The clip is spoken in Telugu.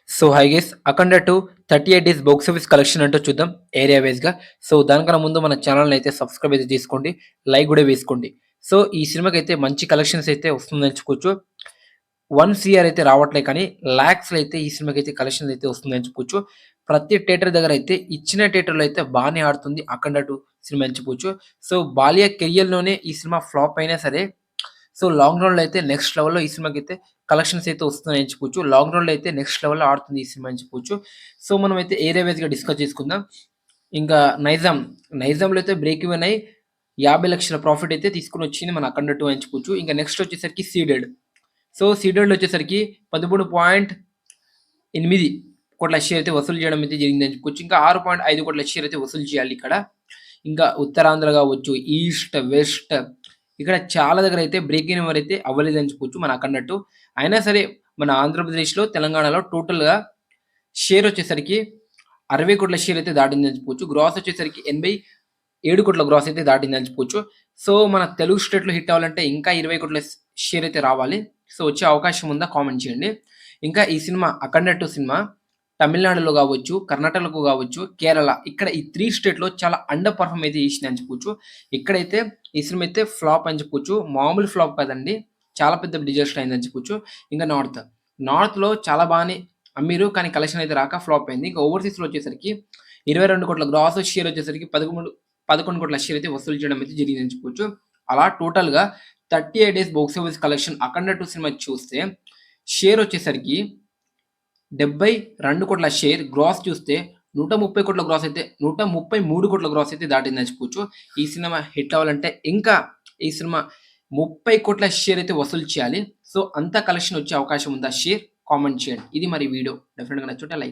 సో హై గైస్ అఖండ 2 38 డేస్ బాక్స్ ఆఫీస్ కలెక్షన్ అంటూ చూద్దాం ఏరియా వైస్‌గా. సో దానికన్నా ముందు మన ఛానెల్‌ని అయితే సబ్స్క్రైబ్ అయితే చేసుకోండి. లైక్ గూడా వేసుకోండి. సో ఈ సినిమాకైతే మంచి కలెక్షన్స్ అయితే వస్తుందని చెప్పుకోవచ్చు. 1 సీఆర్ అయితే రావట్లే కానీ లాక్స్‌లో అయితే ఈ సినిమాకైతే కలెక్షన్స్ అయితే వస్తుందని చెప్పుకోవచ్చు. ప్రతి థియేటర్ దగ్గర అయితే ఇచ్చిన థియేటర్‌లో అయితే బానే ఆడుతుంది 'అఖండ 2' సినిమా అని చెప్పుకోవచ్చు. సో బాలియా కెరియర్‌లోనే ఈ సినిమా ఫ్లాప్ అయినా సరే సో లాంగ్ రన్‌లో అయితే నెక్స్ట్ లెవెల్‌లో ఈ సినిమాకైతే కలెక్షన్స్ అయితే వస్తున్నాయని చెప్పుకోవచ్చు. లాంగ్ రన్‌లో అయితే నెక్స్ట్ లెవెల్‌లో ఆడుతుంది ఈ సినిమా అని చెప్పుకోవచ్చు. సో మనమైతే ఏరియా వైస్‌గా డిస్కస్ చేసుకుందాం. ఇంకా నైజాంలో అయితే బ్రేక్ ఈవెన్ అయ్యి 50,00,000 ప్రాఫిట్ అయితే తీసుకొనొచ్చింది మన 'అఖండ 2' అని చెప్పుకోవచ్చు. ఇంకా నెక్స్ట్ వచ్చేసరికి సీడెడ్. సో సీడెడ్‌లో వచ్చేసరికి 13.8 షేర్ అయితే వసూలు చేయడం అయితే జరిగిందని చెప్పుకోవచ్చు. ఇంకా 6.5 షేర్ అయితే వసూలు చేయాలి ఇక్కడ. ఇంకా ఉత్తరాంధ్ర కావచ్చు, ఈస్ట్, వెస్ట్ ఇక్కడ చాలా దగ్గర అయితే బ్రేక్ ఈవెన్ అయితే అవ్వలేదని చెప్పుకోవచ్చు మన 'అఖండ 2'. అయినా సరే మన ఆంధ్రప్రదేశ్‌లో, తెలంగాణలో టోటల్‌గా షేర్ వచ్చేసరికి 60,00,00,000 షేర్ అయితే దాటిందని చెప్పుకోవచ్చు. గ్రాస్ వచ్చేసరికి 87,00,00,000 గ్రాస్ అయితే దాటిందని చెప్పుకోవచ్చు. సో మన తెలుగు స్టేట్‌లో హిట్ అవ్వాలంటే ఇంకా 20,00,00,000 షేర్ అయితే రావాలి. సో వచ్చే అవకాశం ఉందా? కామెంట్ చేయండి. ఇంకా ఈ సినిమా 'అఖండ 2' సినిమా తమిళనాడులో గావచ్చు, కర్ణాటకలో గావచ్చు, కేరళ ఇక్కడ ఈ 3 స్టేట్‌లో చాలా అండర్ పెర్ఫార్మ్ అయితే చేసిందని చెప్పుకోవచ్చు. ఇక్కడైతే ఈ సినిమా అయితే ఫ్లాప్ అని చెప్పుకోవచ్చు. మామూలు ఫ్లాప్ కాదండి. చాలా పెద్ద డిజాస్టర్ అయిందని చెప్పుకోవచ్చు. ఇంకా నార్త్‌లో చాలా బానే అమ్మిరు. కానీ కలెక్షన్ అయితే రాక ఫ్లాప్ అయింది. ఇంకా ఓవర్‌సీస్‌లో వచ్చేసరికి 22,00,00,000 గ్రాస్ షేర్ వచ్చేసరికి 11,00,00,000 షేర్ అయితే వసూలు చేయడం అయితే జరిగిందని చెప్పుకోవచ్చు. అలా టోటల్‌గా 38 డేస్ బాక్స్ ఆఫీస్ కలెక్షన్ 'అఖండ 2' సినిమా చూస్తే షేర్ వచ్చేసరికి 72,00,00,000 షేర్ గ్రాస్ చూస్తే 130,00,00,000 గ్రాస్ అయితే 133,00,00,000 గ్రాస్ అయితే దాటిందని చెప్పుకోవచ్చు. ఈ సినిమా హిట్ అవ్వాలంటే ఇంకా ఈ సినిమా 30,00,00,000 షేర్ అయితే వసూలు చేయాలి. సో అంత కలెక్షన్ వచ్చే అవకాశం ఉందా? షేర్ కామెంట్ చేయండి. ఇది మరి వీడియో. డెఫినిట్‌గా నచ్చుంటే లైక్